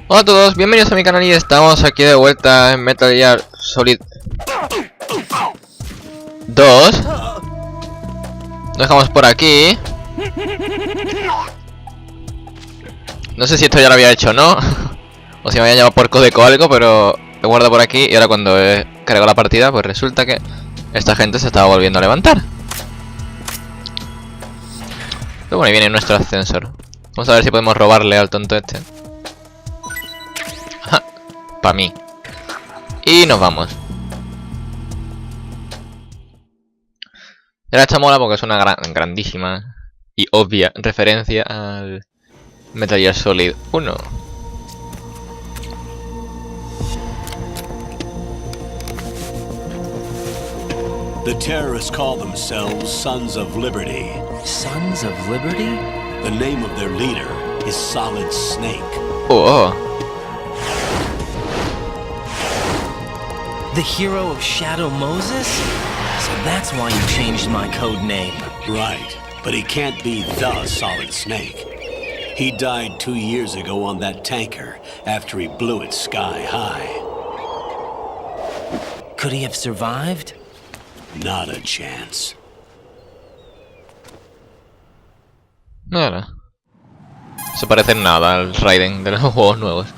Hola a todos, bienvenidos a mi canal y estamos aquí de vuelta en Metal Gear Solid 2. Lo dejamos por aquí. No sé si esto ya lo había hecho o no, o si me había llevado por código o algo, pero lo guardo por aquí y ahora cuando he cargado la partida, pues resulta que esta gente se estaba volviendo a levantar. Pero bueno, ahí viene nuestro ascensor. Vamos a ver si podemos robarle al tonto este. Para mí. Y nos vamos. Ahora esta mola porque es una grandísima y obvia referencia al Metal Gear Solid 1. The terrorists call themselves Sons of Liberty. Sons of Liberty? The name of their leader is Solid Snake. Oh. The hero of Shadow Moses? So that's why you changed my code name. Right, but he can't be the Solid Snake. He died 2 years ago on that tanker after he blew it sky high. Could he have survived? Not a chance. Nada. Se parece en nada al Raiden de los juegos nuevos.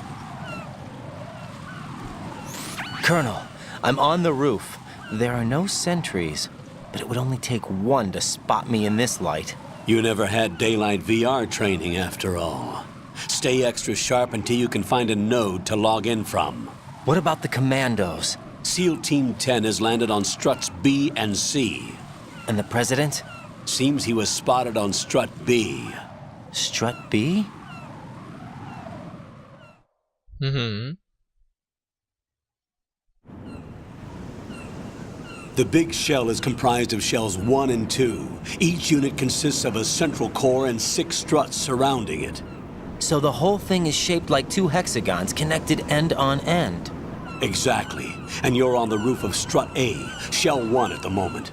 Colonel, I'm on the roof. There are no sentries, but it would only take one to spot me in this light. You never had daylight VR training after all. Stay extra sharp until you can find a node to log in from. What about the commandos? SEAL Team 10 has landed on struts B and C. And the president? Seems he was spotted on strut B. Strut B? The big shell is comprised of shells 1 and 2. Each unit consists of a central core and 6 struts surrounding it. So the whole thing is shaped like 2 hexagons connected end on end. Exactly. And you're on the roof of strut A, shell 1 at the moment.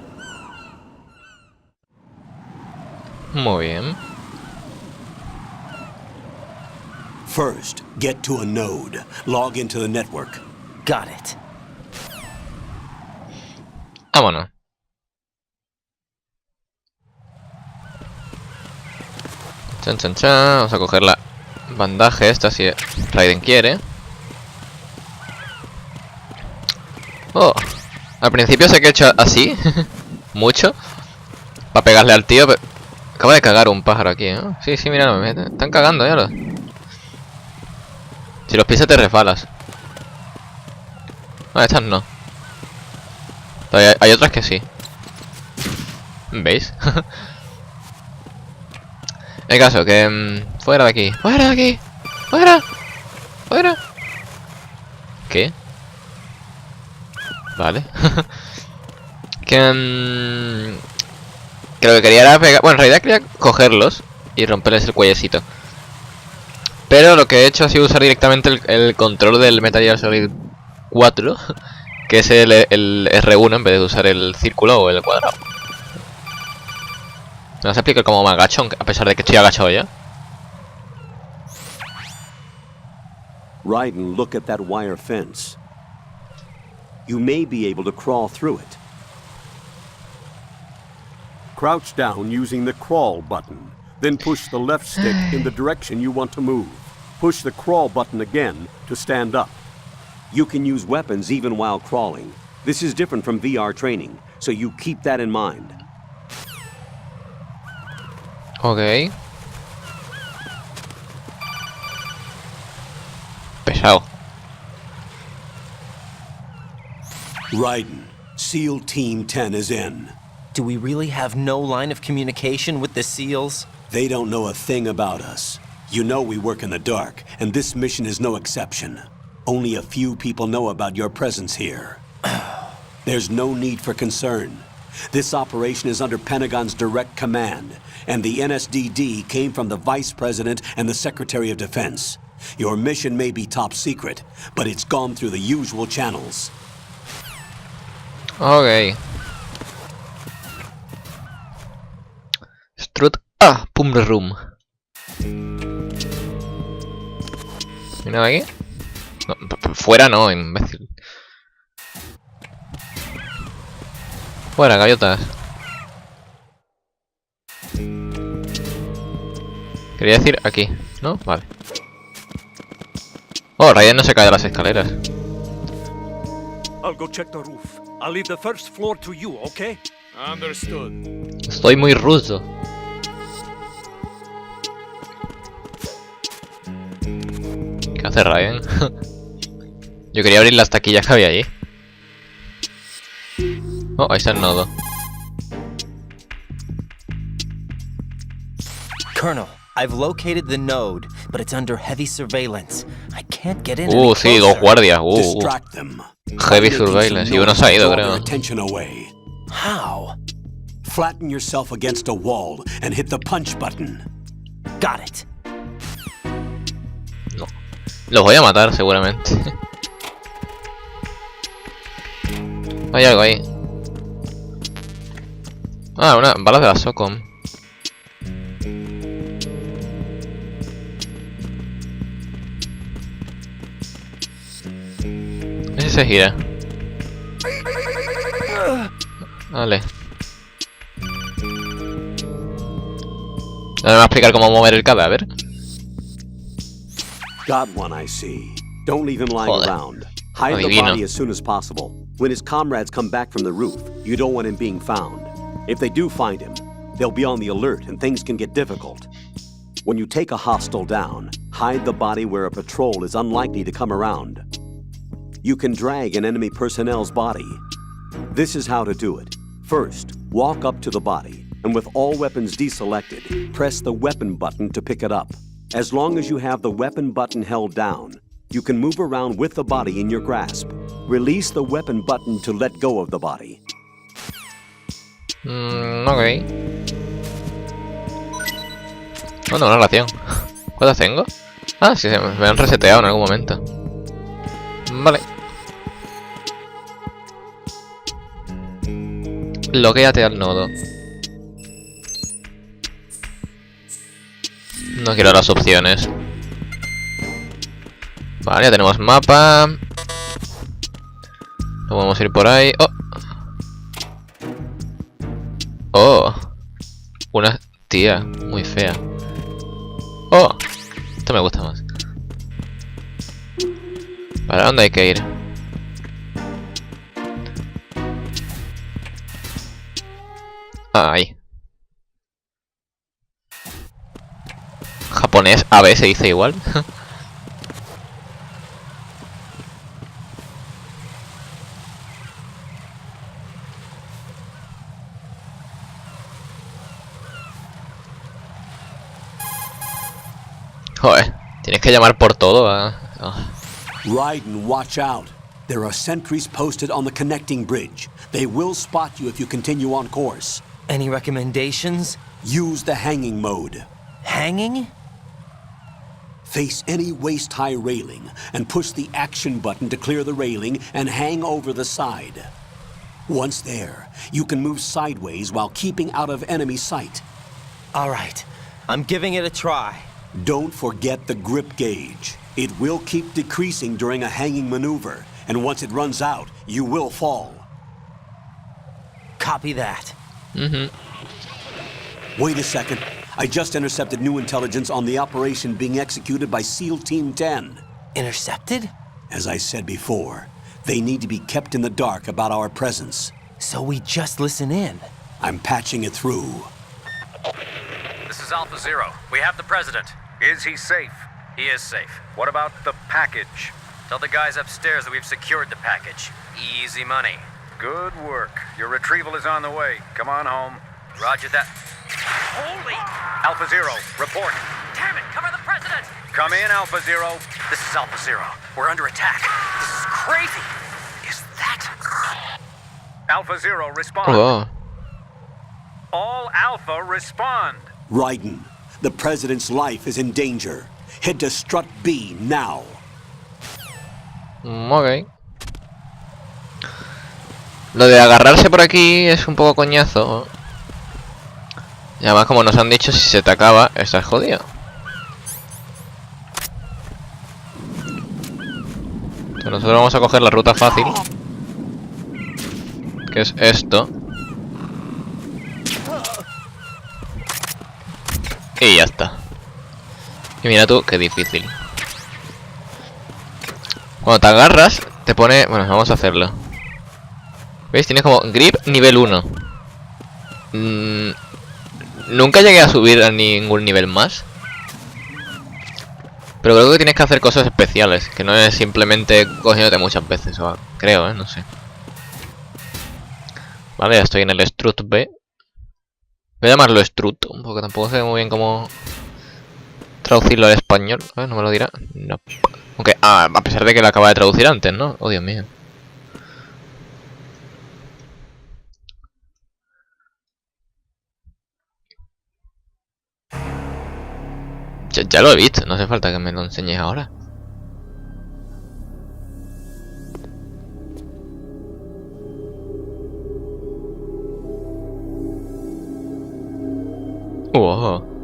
Muy bien. First, get to a node. Log into the network. Got it. Vámonos. Chan, chan, chan. Vamos a coger la bandaje esta si Raiden quiere. Oh. Al principio sé que he hecho así. Mucho. Para pegarle al tío. Pero acaba de cagar un pájaro aquí, ¿eh? Sí, sí, mira, me están cagando ya los. Si los pisas te resbalas. No, estas no. Hay otras que sí. ¿Veis? El caso, que... fuera de aquí. ¡Fuera de aquí! ¡Fuera! ¡Fuera! ¿Qué? Vale. Que lo que quería era pegar... Bueno, en realidad quería cogerlos y romperles el cuellecito. Pero lo que he hecho ha sido usar directamente el control del Metal Gear Solid 4. Que es el R1 en vez de usar el círculo o el cuadrado. ¿Me vas a explicar cómo me agacho a pesar de que estoy agachado ya? Raiden, look at that wire fence. You may be able to crawl through it. Crouch down using the crawl button. Then push the left stick in the direction you want to move. Push the crawl button again to stand up. You can use weapons even while crawling. This is different from VR training, so you keep that in mind. Ok. Pesado. Raiden, SEAL Team 10 is in. Do we really have no line of communication with the SEALs? They don't know a thing about us. You know we work in the dark, and this mission is no exception. Only a few people know about your presence here. There's no need for concern. This operation is under Pentagon's direct command, and the NSDD came from the Vice President and the Secretary of Defense. Your mission may be top secret, but it's gone through the usual channels. Ok. Strut A. Pum room. ¿Hay nada aquí? No, fuera no, imbécil. Fuera, gaviotas. Quería decir aquí, ¿no? Vale. Oh, Raiden no se cae de las escaleras. I'll go check the roof. I'll leave the first floor to you, okay? Understood. Estoy muy ruso. ¿Qué hace Raiden? Yo quería abrir las taquillas que había allí. Oh, ahí está el nodo. Colonel, I've located the node, but it's under heavy surveillance. I can't get in any Sí, dos closer. guardias. Distract them. Heavy surveillance. Y uno se ha ido, Draw their creo. attention away. How? Flatten yourself against a wall and hit the punch button. Got it. No. Los voy a matar, seguramente. Hay algo ahí. Ah, una bala de la SOCOM. Ese se gira. Vale. Ahora me va a explicar cómo mover el cadáver. Got one, I see. Don't leave him lying Joder. around. Hide the Adivino. body as soon as possible. When his comrades come back from the roof, you don't want him being found. If they do find him, they'll be on the alert and things can get difficult. When you take a hostile down, hide the body where a patrol is unlikely to come around. You can drag an enemy personnel's body. This is how to do it. First, walk up to the body, and with all weapons deselected, press the weapon button to pick it up. As long as you have the weapon button held down, you can move around with the body in your grasp. Release the weapon button to let go of the body. Ok. No tengo una relación. ¿Cuántas tengo? Ah, sí, me han reseteado en algún momento. Vale. Loguéate al nodo. No quiero las opciones. Vale, ya tenemos mapa. No podemos ir por ahí. ¡Oh! ¡Oh! Una tía muy fea. ¡Oh! Esto me gusta más. ¿Para dónde hay que ir? Ah, ahí. Japonés AB se dice igual. Joder, tienes que llamar por todo. Raiden, watch out. There are sentries posted on the connecting bridge. They will spot you if you continue on course. Any recommendations? Use the hanging mode. Hanging? Face any waist-high railing and push the action button to clear the railing and hang over the side. Once there, you can move sideways while keeping out of enemy sight. All right, I'm giving it a try. Don't forget the grip gauge. It will keep decreasing during a hanging maneuver, and once it runs out, you will fall. Copy that. Wait a second. I just intercepted new intelligence on the operation being executed by SEAL Team 10. Intercepted? As I said before, they need to be kept in the dark about our presence. So we just listen in. I'm patching it through. This is Alpha Zero. We have the president. Is he safe? He is safe. What about the package? Tell the guys upstairs that we've secured the package. Easy money. Good work. Your retrieval is on the way. Come on home. Roger that. Holy! Alpha Zero, report. Damn it! Cover the president! Come in, Alpha Zero. This is Alpha Zero. We're under attack. This is crazy. Is that... Alpha Zero, respond. Oh. All Alpha, respond. Raiden, the President's life is in danger. Head to Strut B now. Ok. Lo de agarrarse por aquí es un poco coñazo. Y además, como nos han dicho, si se te acaba, estás jodido. Pues nosotros vamos a coger la ruta fácil, que es esto. Y ya está. Y mira tú, qué difícil. Cuando te agarras, te pone... Bueno, vamos a hacerlo. ¿Veis? Tienes como grip nivel 1. Nunca llegué a subir a ningún nivel más. Pero creo que tienes que hacer cosas especiales, que no es simplemente cogiéndote muchas veces, o creo, no sé. Vale, ya estoy en el Strut B. Voy a llamarlo Strut, porque tampoco sé muy bien cómo traducirlo al español. A ver, no me lo dirá. No. Aunque, a pesar de que lo acaba de traducir antes, ¿no? Oh, Dios mío. Ya lo he visto, no hace falta que me lo enseñes ahora. Wow.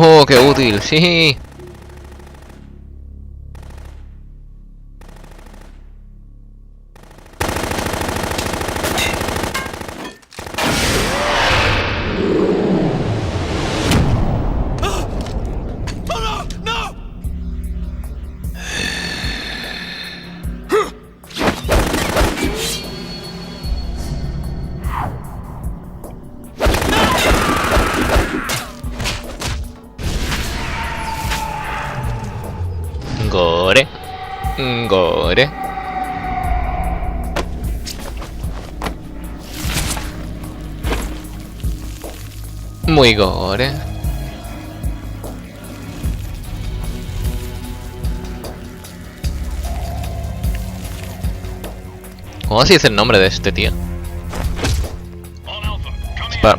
Oh, qué útil, sí. Gore. Gore. Muy gore. ¿Cómo se dice el nombre de este tío?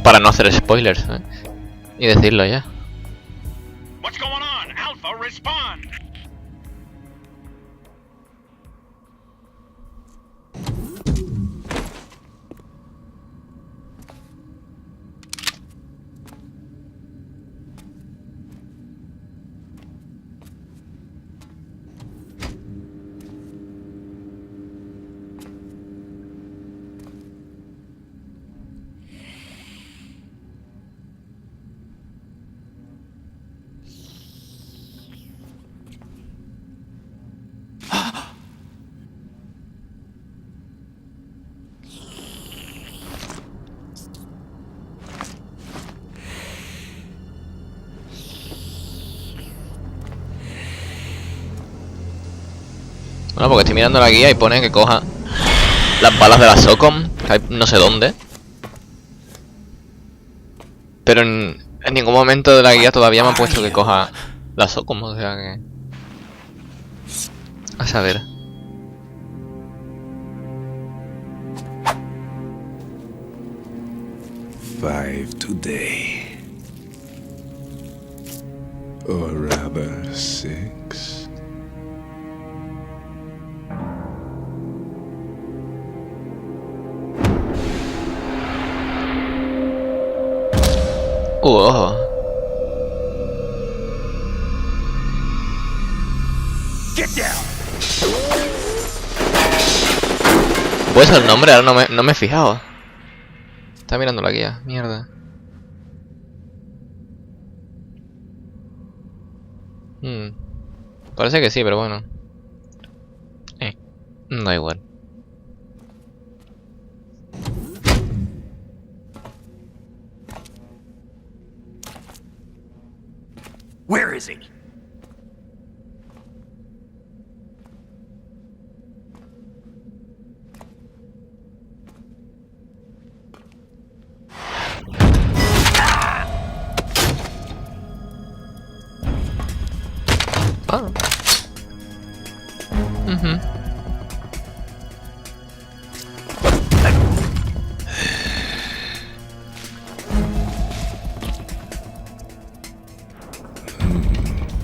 Para no hacer spoilers, ¿eh? Y decirlo ya. What's going on? Alpha, respond! Bueno, porque estoy mirando la guía y pone que coja las balas de la SOCOM, que hay no sé dónde. Pero en ningún momento de la guía todavía me han puesto que coja la SOCOM, o sea que... A saber. Five today. Or rather, 6. Get down! ¿Puede ser el nombre? Ahora no me he fijado. Está mirando la guía, mierda. Parece que sí, pero bueno. Da igual. Where is he? Oh.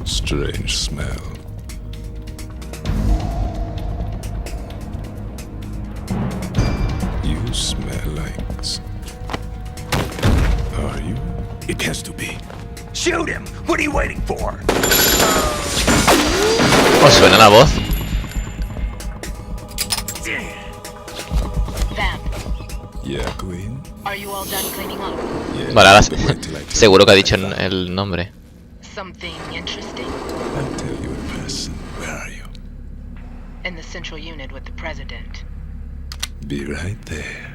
Strange smell. You smell like... Are you? It has to be. Shoot him! What are you waiting for? ¿Os suena la voz? Vamp, Yeah, Queen? are you all done cleaning up? Yeah. Vale, ahora but wait till I tell seguro que ha you dicho what I find. el nombre. Something interesting? I'll tell you in person. Where are you? In the central unit with the president. Be right there.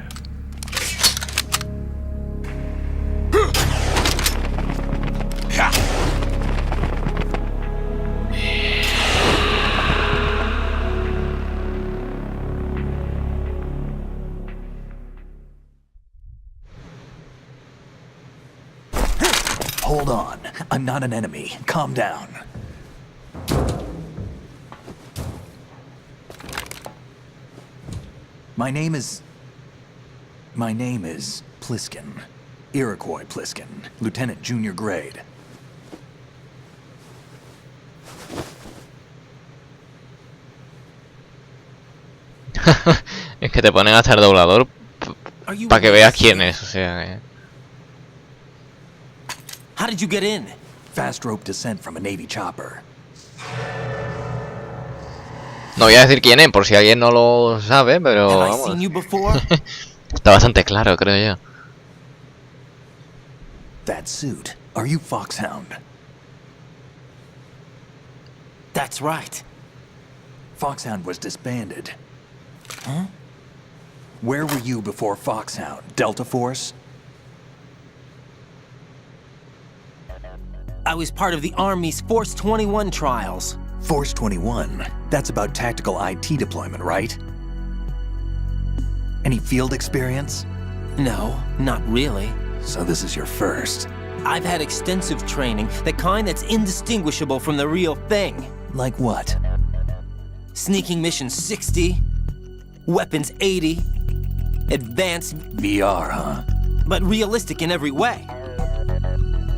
Hold on. I'm not an enemy. Calm down. My name is Pliskin. Iroquois Pliskin. Lieutenant junior grade. Es que te ponen a hacer doblador Are you para que veas quién es, o sea... How did you get in? Fast rope descent from a Navy chopper. No voy a decir quién es, por si alguien no lo sabe, pero Have I vamos. seen you before? Está bastante claro, creo yo. That suit. Are you Foxhound? That's right. Foxhound was disbanded. Huh? Where were you before Foxhound? Delta Force? I was part of the Army's Force 21 trials. Force 21? That's about tactical IT deployment, right? Any field experience? No, not really. So this is your first. I've had extensive training, the kind that's indistinguishable from the real thing. Like what? Sneaking mission 60, weapons 80, advanced, VR, huh? but realistic in every way.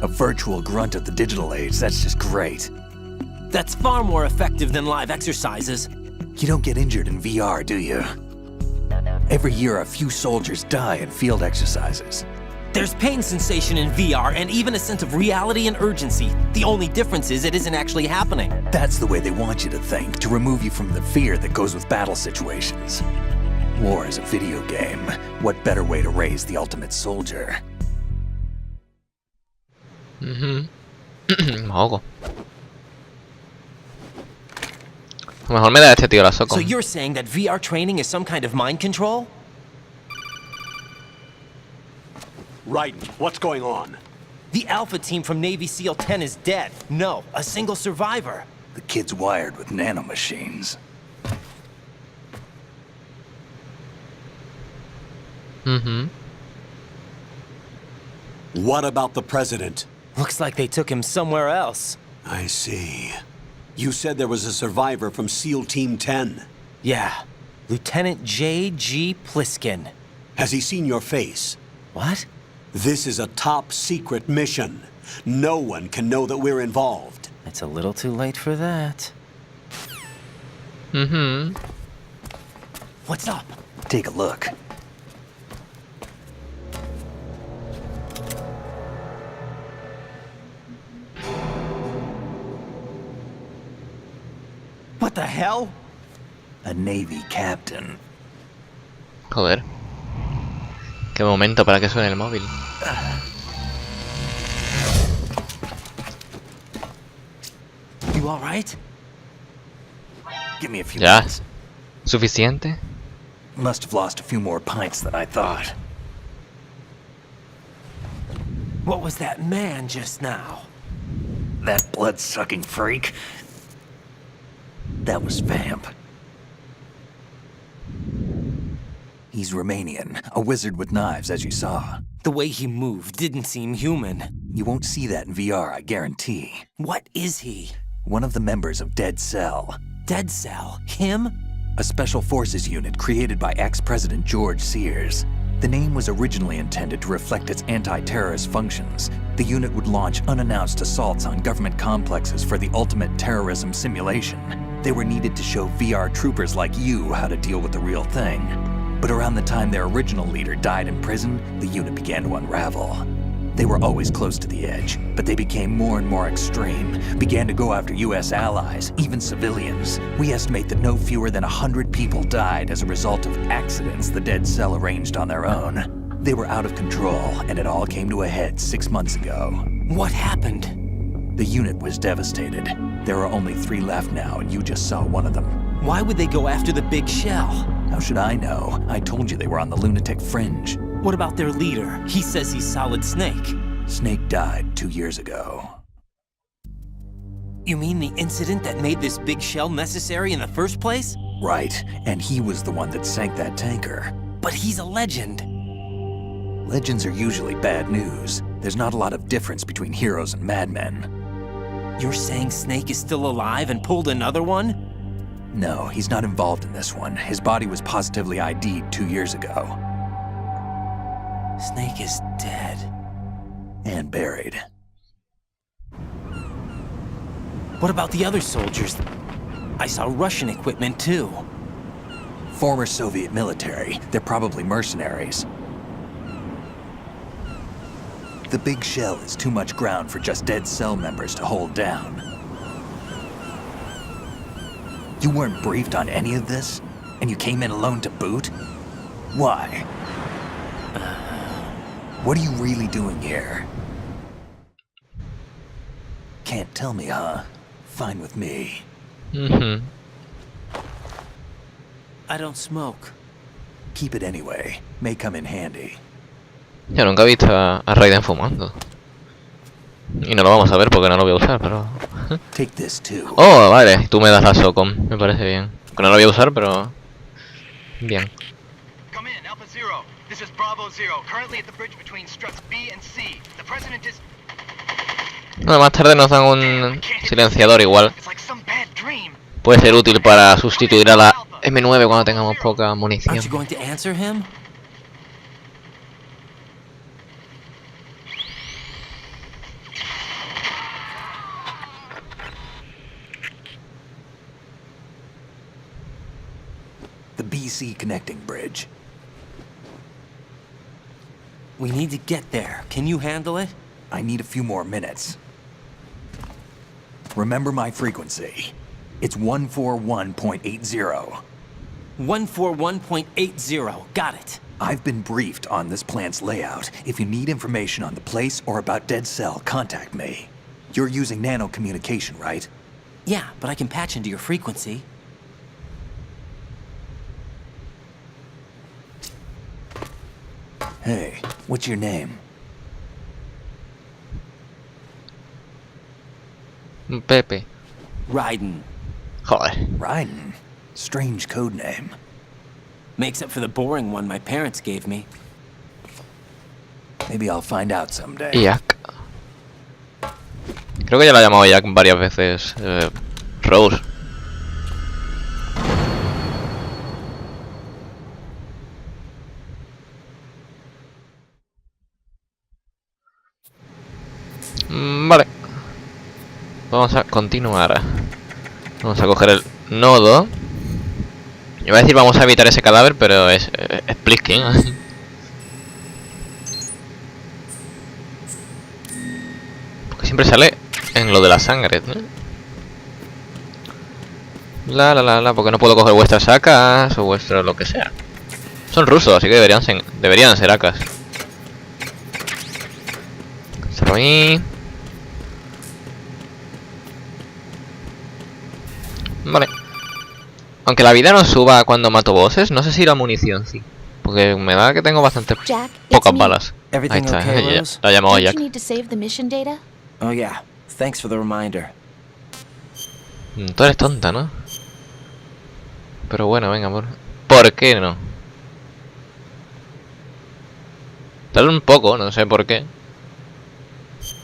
A virtual grunt of the digital age, that's just great. That's far more effective than live exercises. You don't get injured in VR, do you? Every year a few soldiers die in field exercises. There's pain sensation in VR and even a sense of reality and urgency. The only difference is it isn't actually happening. That's the way they want you to think, to remove you from the fear that goes with battle situations. War is a video game. What better way to raise the ultimate soldier? Me ahogo. A lo mejor me da este tío la soco. So you're saying that VR training is some kind of mind control? Right. What's going on? The Alpha team from Navy SEAL 10 is dead. No, a single survivor. The kid's wired with nanomachines. What about the president? Looks like they took him somewhere else. I see. You said there was a survivor from SEAL Team 10. Yeah, Lieutenant J.G. Pliskin. Has he seen your face? What? This is a top secret mission. No one can know that we're involved. It's a little too late for that. What's up? Take a look. What the hell? A Navy captain. Joder. Qué momento para que suene el móvil. You all right? Give me a few Ya. minutes. ¿Suficiente? Must have lost a few more pints than I thought. What was that man just now? That blood-sucking freak. That was Vamp. He's Romanian, a wizard with knives, as you saw. The way he moved didn't seem human. You won't see that in VR, I guarantee. What is he? One of the members of Dead Cell. Dead Cell? Him? A special forces unit created by ex-President George Sears. The name was originally intended to reflect its anti-terrorist functions. The unit would launch unannounced assaults on government complexes for the ultimate terrorism simulation. They were needed to show VR troopers like you how to deal with the real thing. But around the time their original leader died in prison, the unit began to unravel. They were always close to the edge, but they became more and more extreme, began to go after US allies, even civilians. We estimate that no fewer than 100 people died as a result of accidents the Dead Cell arranged on their own. They were out of control, and it all came to a head 6 months ago. What happened? The unit was devastated. There are only 3 left now, and you just saw one of them. Why would they go after the big shell? How should I know? I told you they were on the lunatic fringe. What about their leader? He says he's Solid Snake. Snake died 2 years ago. You mean the incident that made this big shell necessary in the first place? Right, and he was the one that sank that tanker. But he's a legend. Legends are usually bad news. There's not a lot of difference between heroes and madmen. You're saying Snake is still alive and pulled another one? No, he's not involved in this one. His body was positively ID'd 2 years ago. Snake is dead. And buried. What about the other soldiers? I saw Russian equipment too. Former Soviet military. They're probably mercenaries. The big shell is too much ground for just Dead Cell members to hold down. You weren't briefed on any of this? And you came in alone to boot? Why? What are you really doing here? Can't tell me, huh? Fine with me. I don't smoke. Keep it anyway. May come in handy. Yo nunca he visto a Raiden fumando. Y no lo vamos a ver porque no lo voy a usar, pero... Take this too. Oh, vale, tú me das la SOCOM, me parece bien. Que no lo voy a usar, pero... Bien. Come in, Alpha Zero. This is Bravo Zero, currently at the bridge between struts B and C. The president is... No, más tarde nos dan un silenciador igual. It's like some bad dream. Puede ser útil para sustituir a la M9 cuando tengamos poca munición. Aren't you going to answer him? The BC connecting bridge. We need to get there. Can you handle it? I need a few more minutes. Remember my frequency. It's 141.80. 141.80. Got it. I've been briefed on this plant's layout. If you need information on the place or about Dead Cell, contact me. You're using nano communication, right? Yeah, but I can patch into your frequency. Hey, what's your name? Pepe. Raiden. Joder. Raiden. Strange code name. Makes up for the boring one my parents gave me. Maybe I'll find out someday. Jack. Creo que ya lo ha llamado Jack varias veces. Rose. Vale. Vamos a continuar. Vamos a coger el nodo. Iba a decir vamos a evitar ese cadáver, pero es Pliskin. Porque siempre sale en lo de la sangre, ¿no? Porque no puedo coger vuestras AKs o vuestro lo que sea. Son rusos, así que deberían ser AKs. Cerro ahí. Vale. Aunque la vida no suba cuando mato bosses, no sé si la munición sí. Porque me da que tengo bastante pocas balas. Ahí está, la ha llamado Jack. Oh yeah. thanks for the reminder. Tú eres tonta, ¿no? Pero bueno, venga, ¿por qué no? Tarda un poco, no sé por qué.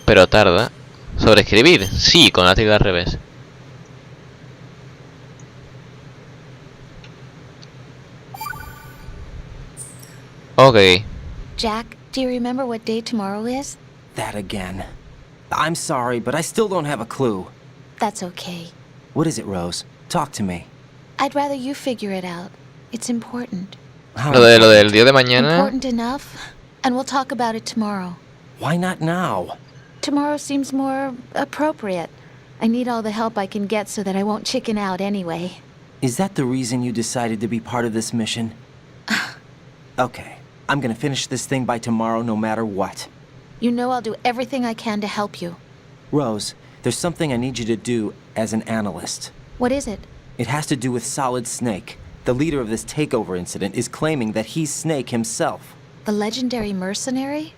Pero tarda. ¿Sobreescribir? Sí, con la tilde al revés. Ok. Jack, do you remember what day tomorrow is? That again. I'm sorry, but I still don't have a clue. That's okay. What is it, Rose? Talk to me. I'd rather you figure it out. It's important. How Lo del important? día de mañana. Important enough, and we'll talk about it tomorrow. Why not now? Tomorrow seems more appropriate. I need all the help I can get so that I won't chicken out anyway. Is that the reason you decided to be part of this mission? Okay, I'm gonna finish this thing by tomorrow no matter what. You know I'll do everything I can to help you. Rose, there's something I need you to do as an analyst. What is it? It has to do with Solid Snake. The leader of this takeover incident is claiming that he's Snake himself. The legendary mercenary?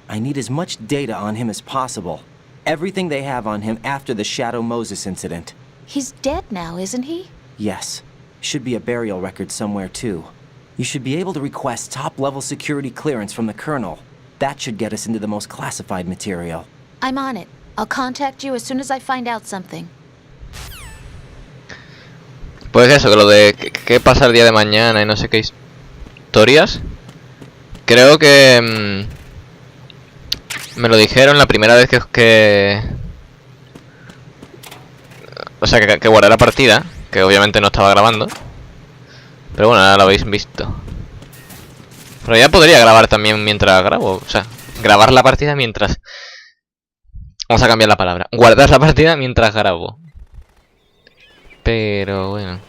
I need as much data on him as possible. Everything they have on him after the Shadow Moses incident. He's dead now, isn't he? Yes. Should be a burial record somewhere, too. You should be able to request top-level security clearance from the Colonel. That should get us into the most classified material. I'm on it. I'll contact you as soon as I find out something. Pues eso, que lo de qué pasa el día de mañana y no sé qué historias. Creo que me lo dijeron la primera vez que o sea, que guardé la partida, que obviamente no estaba grabando. Pero bueno, ahora lo habéis visto. Pero ya podría grabar también mientras grabo. O sea, grabar la partida mientras... Vamos a cambiar la palabra. Guardar la partida mientras grabo. Pero bueno.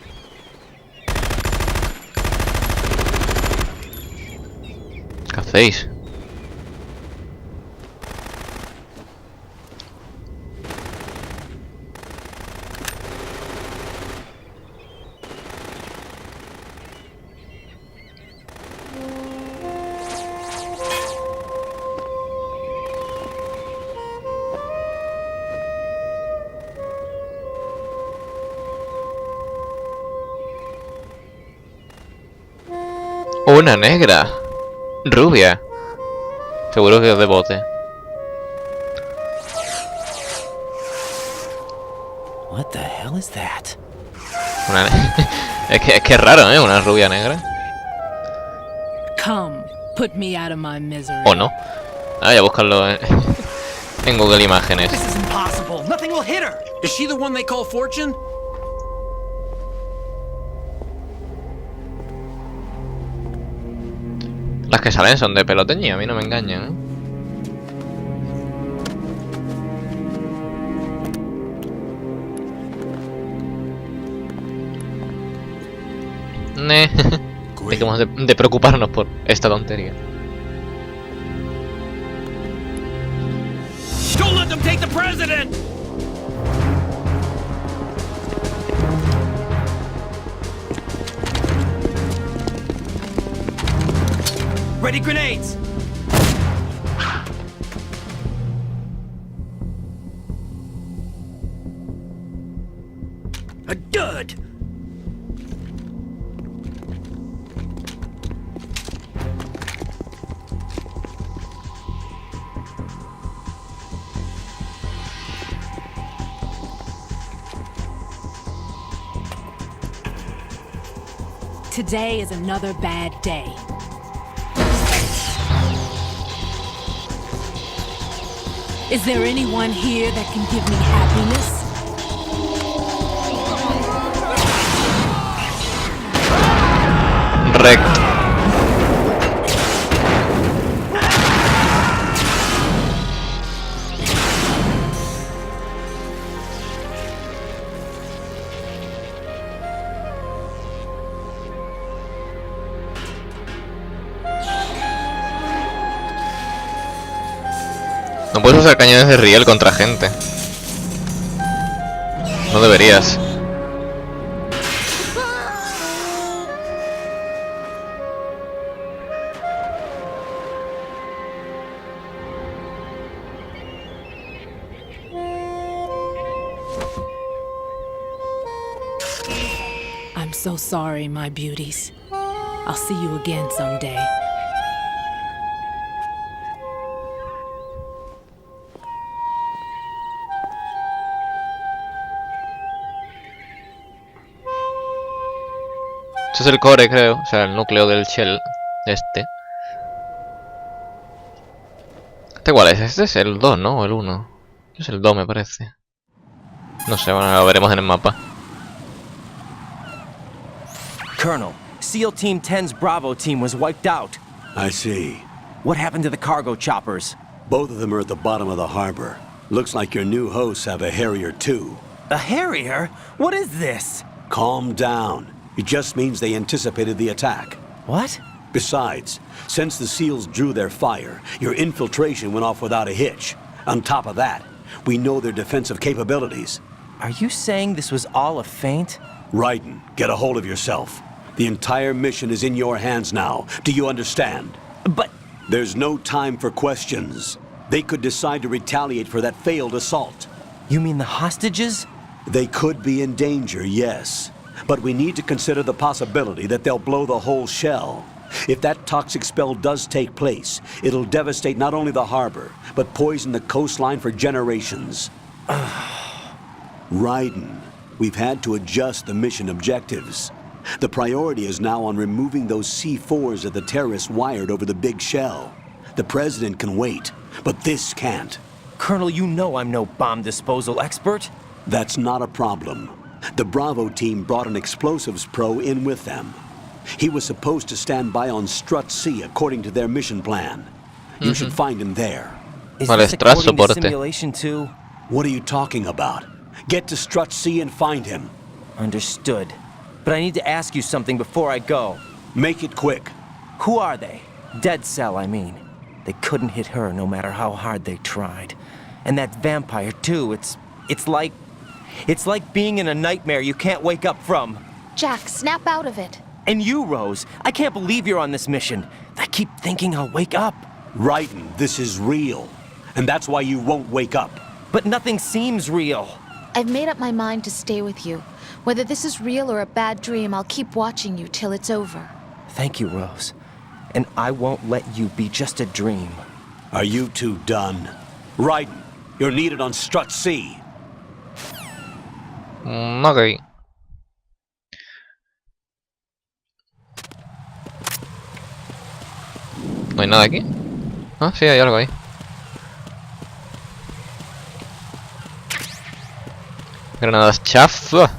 ¿Qué hacéis? Una negra. Rubia. Seguro que es de bote. What the hell is that? Es que es raro, ¿eh? Una rubia negra. Come, put me out of my misery. O no. Ah, ya buscarlo en Google Imágenes. This is impossible. Nothing will hit her. Is she the one they call Fortune? Las que salen son de peloteñía, a mí no me engañan, ¿eh? Dejemos de preocuparnos por esta tontería. Don't let them take the president! Ready grenades! A dud! Today is another bad day. Is there anyone here that can give me happiness? Recto. No puedes usar cañones de riel contra gente. No deberías. I'm so sorry, my beauties. I'll see you again someday. Este es el core, creo. O sea, el núcleo del shell. Este. ¿Este cuál es? Este es el 2, ¿no? O el 1. Este es el 2, me parece. No sé, bueno, lo veremos en el mapa. Colonel, SEAL Team 10's Bravo team was wiped out. I see. What happened to the cargo choppers? Both of them are at the bottom of the harbor. Looks like your new hosts have a Harrier too. A Harrier? What is this? Calm down. It just means they anticipated the attack. What? Besides, since the SEALs drew their fire, your infiltration went off without a hitch. On top of that, we know their defensive capabilities. Are you saying this was all a feint? Raiden, get a hold of yourself. The entire mission is in your hands now. Do you understand? But... There's no time for questions. They could decide to retaliate for that failed assault. You mean the hostages? They could be in danger, yes. But we need to consider the possibility that they'll blow the whole shell. If that toxic spell does take place, it'll devastate not only the harbor, but poison the coastline for generations. Raiden, we've had to adjust the mission objectives. The priority is now on removing those C4s that the terrorists wired over the big shell. The President can wait, but this can't. Colonel, you know I'm no bomb disposal expert. That's not a problem. The Bravo team brought an explosives pro in with them. He was supposed to stand by on Strut C according to their mission plan. You should find him there. Is Vale, this Strut according to soporte. simulation too? What are you talking about? Get to Strut C and find him. Understood. But I need to ask you something before I go. Make it quick. Who are they? Dead Cell, I mean. They couldn't hit her no matter how hard they tried. And that vampire too, it's like being in a nightmare you can't wake up from. Jack, snap out of it. And you, Rose, I can't believe you're on this mission. I keep thinking I'll wake up. Raiden, this is real. And that's why you won't wake up. But nothing seems real. I've made up my mind to stay with you. Whether this is real or a bad dream, I'll keep watching you till it's over. Thank you, Rose. And I won't let you be just a dream. Are you two done? Raiden, you're needed on Strut C. Ok. ¿No hay nada aquí? Ah, sí, hay algo ahí. Granadas chafa.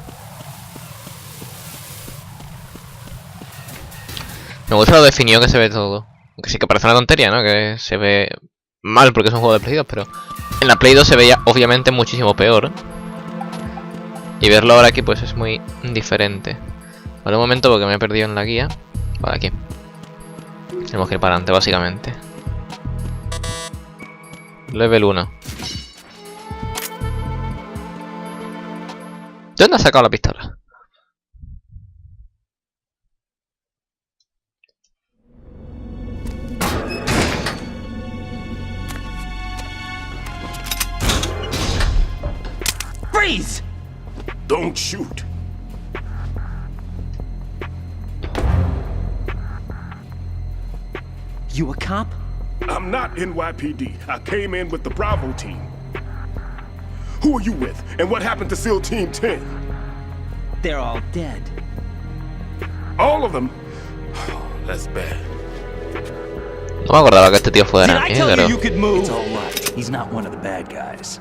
Me gusta lo definido que se ve todo. Aunque sí que parece una tontería, ¿no? Que se ve mal porque es un juego de Play 2, pero en la Play 2 se veía obviamente muchísimo peor. Y verlo ahora aquí pues es muy diferente. Vale, un momento porque me he perdido en la guía. Vale, aquí. Tenemos que ir para adelante básicamente. Level 1. ¿De dónde has sacado la pistola? Freeze! Don't shoot. You a cop? I'm not NYPD. I came in with the Bravo team. Who are you with? And what happened to SEAL Team 10? They're all dead. All of them? That's bad. No me acordaba que este tío fuera Did I aquí, tell pero... you could move? It's all right. He's not one of the bad guys.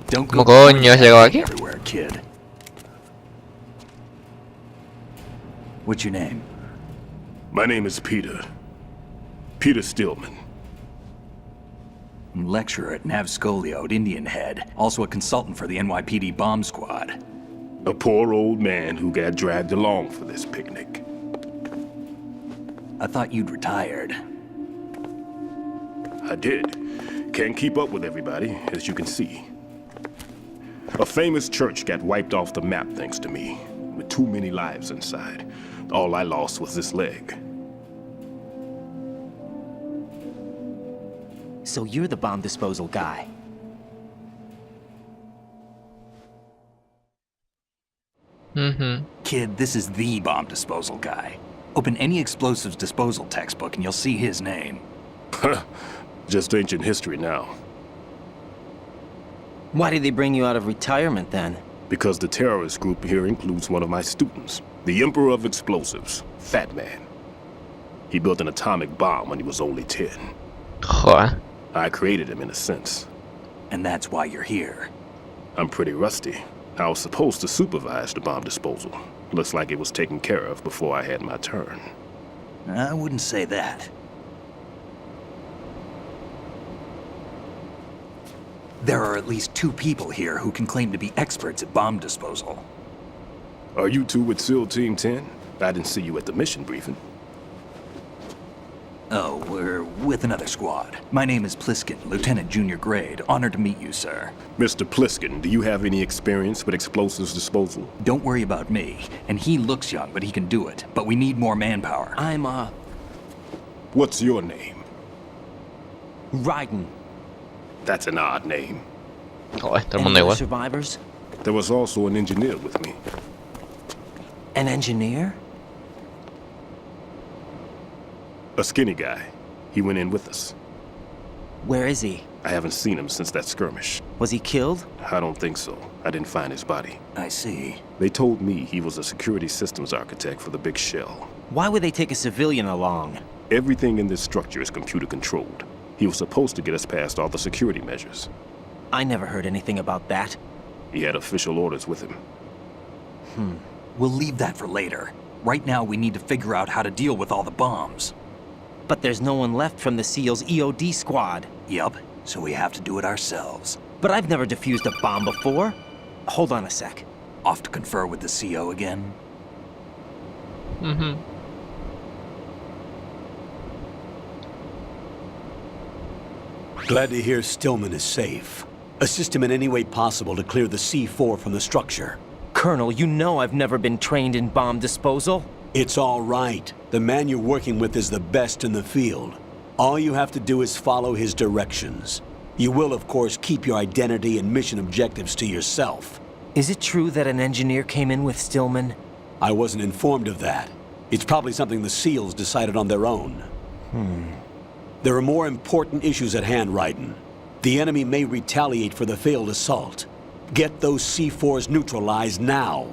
Don't ¿Cómo go coño has llegado aquí? everywhere, kid. What's your name? My name is Peter. Peter Stillman. Lecturer at Nav Scolio at Indian Head. Also a consultant for the NYPD bomb squad. A poor old man who got dragged along for this picnic. I thought you'd retired. I did. Can't keep up with everybody, as you can see. A famous church got wiped off the map thanks to me, with too many lives inside. All I lost was this leg. So you're the bomb disposal guy. Kid, this is the bomb disposal guy. Open any explosives disposal textbook and you'll see his name. Just ancient history now. Why did they bring you out of retirement then? Because the terrorist group here includes one of my students, the Emperor of Explosives, Fat Man. He built an atomic bomb when he was only 10. Joder. I created him in a sense. And that's why you're here. I'm pretty rusty. I was supposed to supervise the bomb disposal. Looks like it was taken care of before I had my turn. I wouldn't say that. There are at least 2 people here who can claim to be experts at bomb disposal. Are you two with SEAL Team 10? I didn't see you at the mission briefing. Oh, we're with another squad. My name is Pliskin, Lieutenant Junior Grade. Honored to meet you, sir. Mr. Pliskin, do you have any experience with explosives disposal? Don't worry about me. And he looks young, but he can do it. But we need more manpower. I'm, What's your name? Raiden. That's an odd name. Joder, todo el Any mundo other igual. survivors? There was also an engineer with me. An engineer? A skinny guy. He went in with us. Where is he? I haven't seen him since that skirmish. Was he killed? I don't think so. I didn't find his body. I see. They told me he was a security systems architect for the big shell. Why would they take a civilian along? Everything in this structure is computer controlled. He was supposed to get us past all the security measures. I never heard anything about that. He had official orders with him. We'll leave that for later. Right now, we need to figure out how to deal with all the bombs. But there's no one left from the SEAL's EOD squad. Yup, so we have to do it ourselves. But I've never defused a bomb before. Hold on a sec. Off to confer with the CO again? Glad to hear Stillman is safe. Assist him in any way possible to clear the C4 from the structure. Colonel, you know I've never been trained in bomb disposal. It's all right. The man you're working with is the best in the field. All you have to do is follow his directions. You will, of course, keep your identity and mission objectives to yourself. Is it true that an engineer came in with Stillman? I wasn't informed of that. It's probably something the SEALs decided on their own. There are more important issues at hand, Raiden. The enemy may retaliate for the failed assault. Get those C4s neutralized now.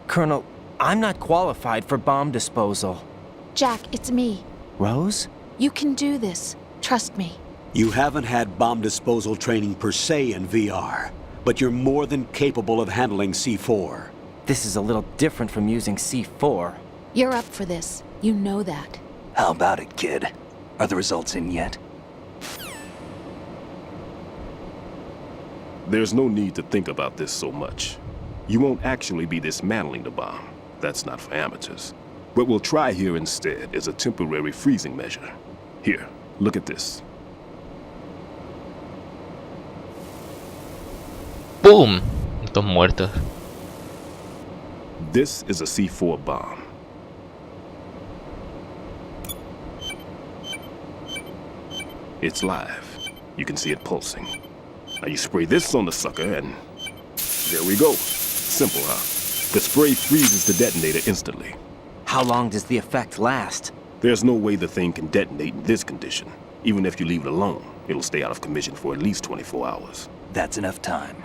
Colonel, I'm not qualified for bomb disposal. Jack, it's me. Rose? You can do this. Trust me. You haven't had bomb disposal training per se in VR, but you're more than capable of handling C4. This is a little different from using C4. You're up for this. You know that. How about it, kid? Are the results in yet? There's no need to think about this so much. You won't actually be dismantling the bomb. That's not for amateurs. What we'll try here instead is a temporary freezing measure. Here, look at this. ¡Boom! Todos muertos. This is a C4 bomb. It's live. You can see it pulsing. Now you spray this on the sucker and there we go. Simple, huh? The spray freezes the detonator instantly. How long does the effect last? There's no way the thing can detonate in this condition. Even if you leave it alone, it'll stay out of commission for at least 24 hours. That's enough time.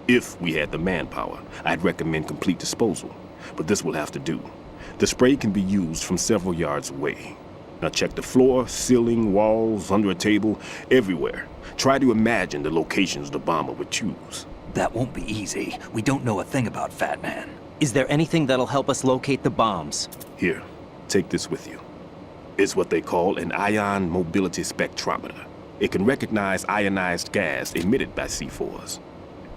If we had the manpower, I'd recommend complete disposal. But this will have to do. The spray can be used from several yards away. Now check the floor, ceiling, walls, under a table, everywhere. Try to imagine the locations the bomber would choose. That won't be easy. We don't know a thing about Fat Man. Is there anything that'll help us locate the bombs? Here, take this with you. It's what they call an ion mobility spectrometer. It can recognize ionized gas emitted by C4s.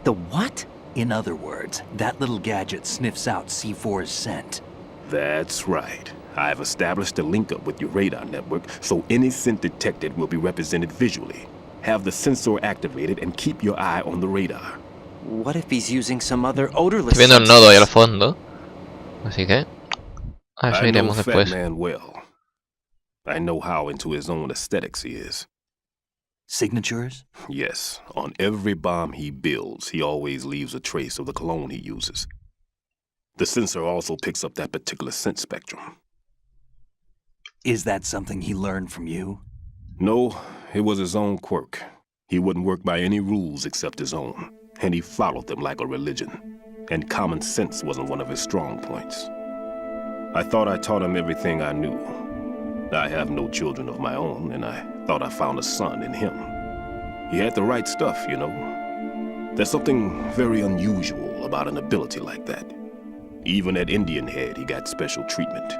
The what? In other words, that little gadget sniffs out C4's scent. That's right. I've established a link up with your radar network, so any scent detected will be represented visually. Have the sensor activated and keep your eye on the radar. What if he's using some other odorless Estoy viendo el nodo ahí al fondo. Así que... a eso I know iremos Fat después. Man well. I know how into his own aesthetics he is. Signatures? Yes, on every bomb he builds, he always leaves a trace of the cologne he uses. The sensor also picks up that particular scent spectrum. Is that something he learned from you? No, it was his own quirk. He wouldn't work by any rules except his own, and he followed them like a religion. And common sense wasn't one of his strong points. I thought I taught him everything I knew. I have no children of my own, and I thought I found a son in him. He had the right stuff, you know. There's something very unusual about an ability like that. Even at Indian Head, he got special treatment.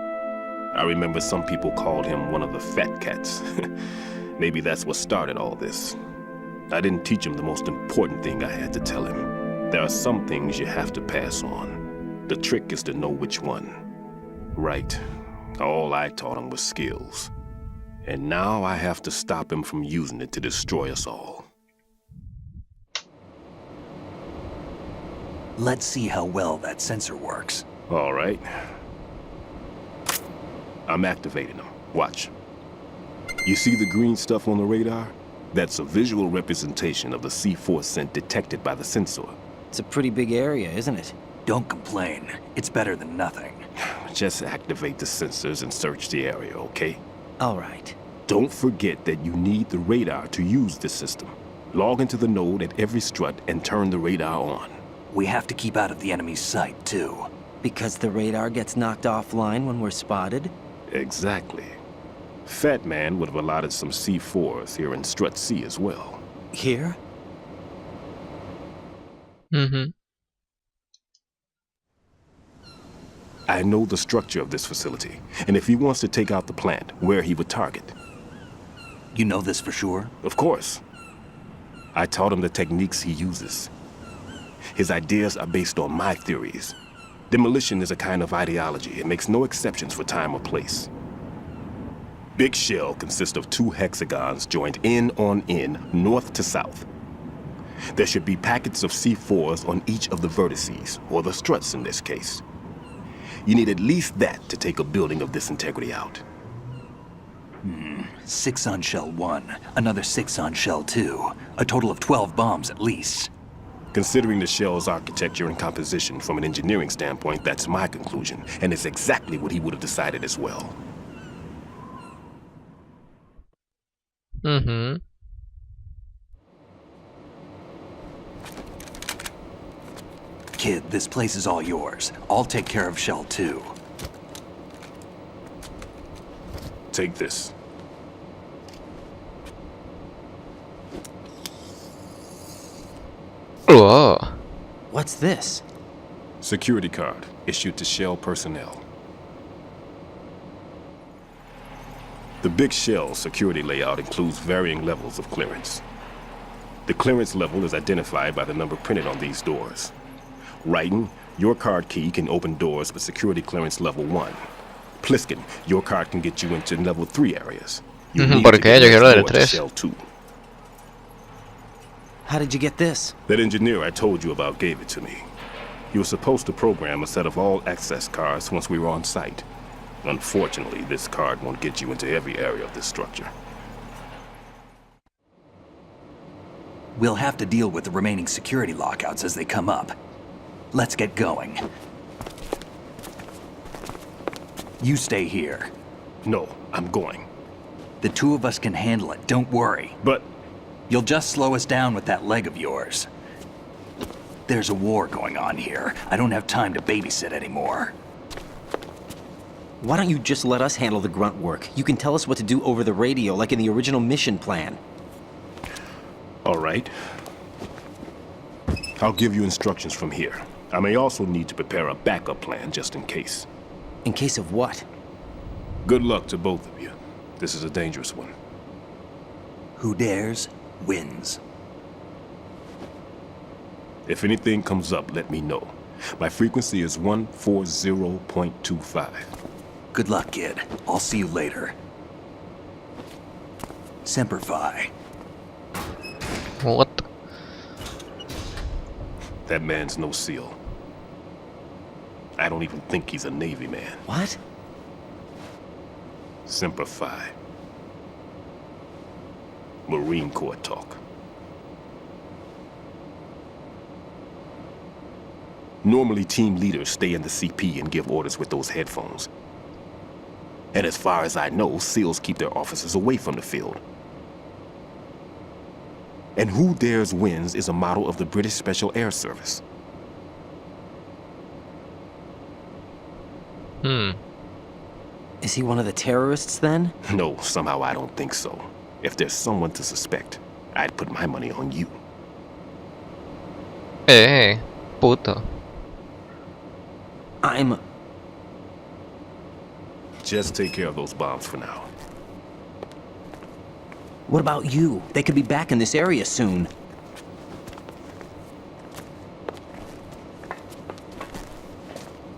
I remember some people called him one of the fat cats. Maybe that's what started all this. I didn't teach him the most important thing I had to tell him. There are some things you have to pass on. The trick is to know which one. Right. All I taught him was skills. And now I have to stop him from using it to destroy us all. Let's see how well that sensor works. All right. I'm activating them. Watch. You see the green stuff on the radar? That's a visual representation of the C4 scent detected by the sensor. It's a pretty big area, isn't it? Don't complain. It's better than nothing. Just activate the sensors and search the area, okay? All right. Don't forget that you need the radar to use this system. Log into the node at every strut and turn the radar on. We have to keep out of the enemy's sight, too. Because the radar gets knocked offline when we're spotted? Exactly. Fat Man would have allotted some C4s here in Strut C as well. Here? Mm-hmm. I know the structure of this facility, and if he wants to take out the plant, where he would target. You know this for sure? Of course. I taught him the techniques he uses. His ideas are based on my theories. Demolition is a kind of ideology. It makes no exceptions for time or place. Big Shell consists of 2 hexagons joined end on end, north to south. There should be packets of C4s on each of the vertices, or the struts in this case. You need at least that to take a building of this integrity out. 6 on Shell 1, another 6 on Shell 2. A total of 12 bombs at least. Considering the shell's architecture and composition from an engineering standpoint, that's my conclusion, and it's exactly what he would have decided as well. Mm-hmm. Kid, this place is all yours. I'll take care of Shell 2. Take this. Whoa. What's this? Security card issued to Shell personnel. The Big Shell security layout includes varying levels of clearance. The clearance level is identified by the number printed on these doors. Writing, your card key can open doors with security clearance level 1. Pliskin, your card can get you into level 3 areas. You need ¿Por to qué? get Yo next quiero la del door to 3. Shell 2. How did you get this? That engineer I told you about gave it to me. He was supposed to program a set of all access cards once we were on site. Unfortunately, this card won't get you into every area of this structure. We'll have to deal with the remaining security lockouts as they come up. Let's get going. You stay here. No, I'm going. The 2 of us can handle it, don't worry. But You'll just slow us down with that leg of yours. There's a war going on here. I don't have time to babysit anymore. Why don't you just let us handle the grunt work? You can tell us what to do over the radio, like in the original mission plan. all right. I'll give you instructions from here. I may also need to prepare a backup plan just in case. In case of what? Good luck to both of you. This is a dangerous one. Who dares, wins. If anything comes up, let me know. My frequency is 140.25. Good luck, kid. I'll see you later. Semper Fi. What? That man's no SEAL. I don't even think he's a Navy man. What? Semper Fi. Marine Corps talk. Normally, team leaders stay in the CP and give orders with those headphones. And as far as I know, SEALs keep their officers away from the field. And who dares wins is a model of the British Special Air Service. Is he one of the terrorists then? No, somehow I don't think so. If there's someone to suspect, I'd put my money on you. Puto. Just take care of those bombs for now. What about you? They could be back in this area soon.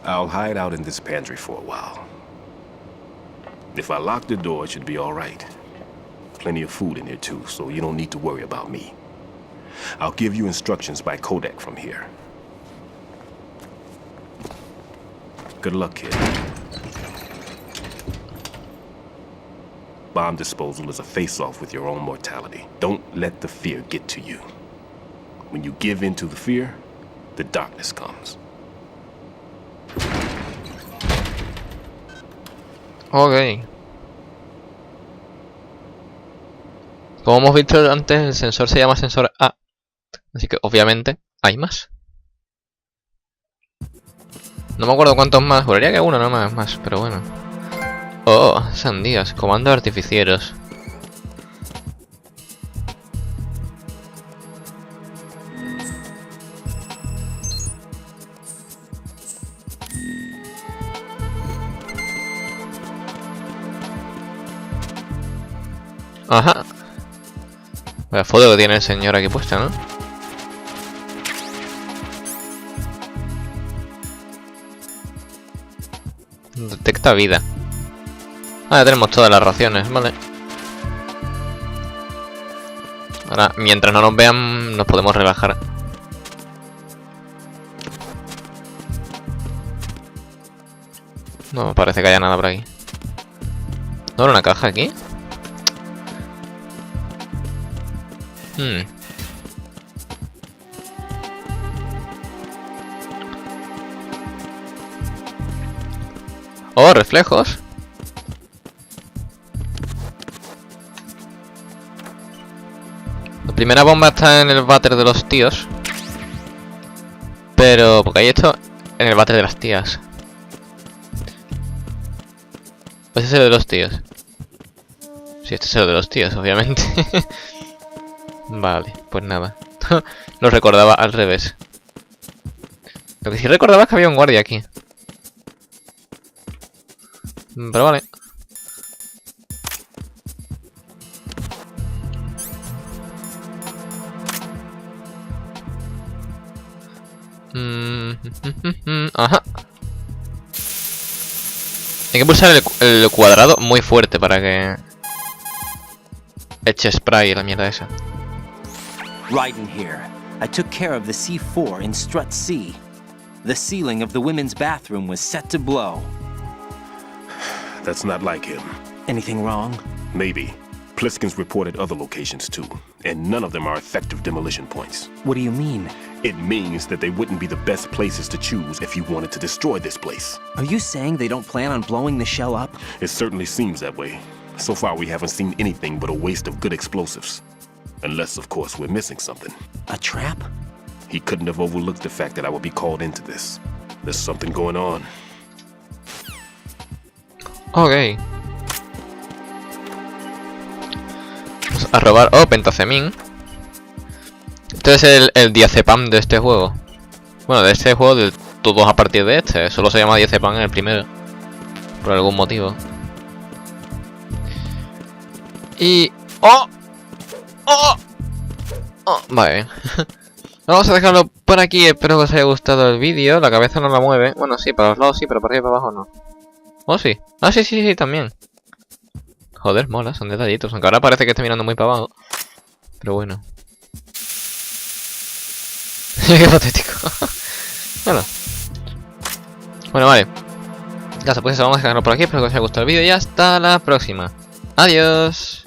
I'll hide out in this pantry for a while. If I lock the door, it should be all right. Plenty of food in here too, so you don't need to worry about me. I'll give you instructions by Kodak from here. Good luck, kid. Bomb disposal is a face-off with your own mortality. Don't let the fear get to you. When you give in to the fear, the darkness comes. Ok. Como hemos visto antes, el sensor se llama sensor A. Así que obviamente hay más. No me acuerdo cuántos más. Juraría que uno no más, pero bueno. Oh, sandías. Comandos artificieros. Ajá. La foto que tiene el señor aquí puesta, ¿no? Detecta vida. Ah, ya tenemos todas las raciones, vale. Ahora, mientras no nos vean, nos podemos relajar. No parece que haya nada por aquí. ¿No habrá una caja aquí? Oh, reflejos. La primera bomba está en el váter de los tíos. Pero, porque hay esto en el váter de las tías. Pues ese es el de los tíos. Sí, este es el de los tíos, obviamente. Vale, pues nada. Lo recordaba al revés. Lo que sí recordaba es que había un guardia aquí. Pero vale. Ajá. Hay que pulsar el cuadrado muy fuerte para que eche spray la mierda esa. Right in here. I took care of the C4 in strut C. The ceiling of the women's bathroom was set to blow. That's not like him. Anything wrong? Maybe. Pliskin's reported other locations too, and none of them are effective demolition points. What do you mean? It means that they wouldn't be the best places to choose if you wanted to destroy this place. Are you saying they don't plan on blowing the shell up? It certainly seems that way. So far, we haven't seen anything but a waste of good explosives. Unless, of course, we're missing something. A trap? He couldn't have overlooked the fact that I would be called into this. There's something going on. Ok. Vamos a robar... Oh, pentacemín. Este es el diazepam de este juego. Bueno, de este juego, de todos a partir de este. Solo se llama diazepam en el primero. Por algún motivo. Y... ¡Oh! ¡Oh! ¡Oh! Vale. Vamos a dejarlo por aquí. Espero que os haya gustado el vídeo. La cabeza no la mueve. Bueno, sí, para los lados sí, pero para arriba y para abajo no. Oh, sí. Ah, sí, también. Joder, mola, son detallitos. Aunque ahora parece que esté mirando muy para abajo. Pero bueno. Qué patético. Bueno, vale. Ya, pues vamos a dejarlo por aquí. Espero que os haya gustado el vídeo y hasta la próxima. Adiós.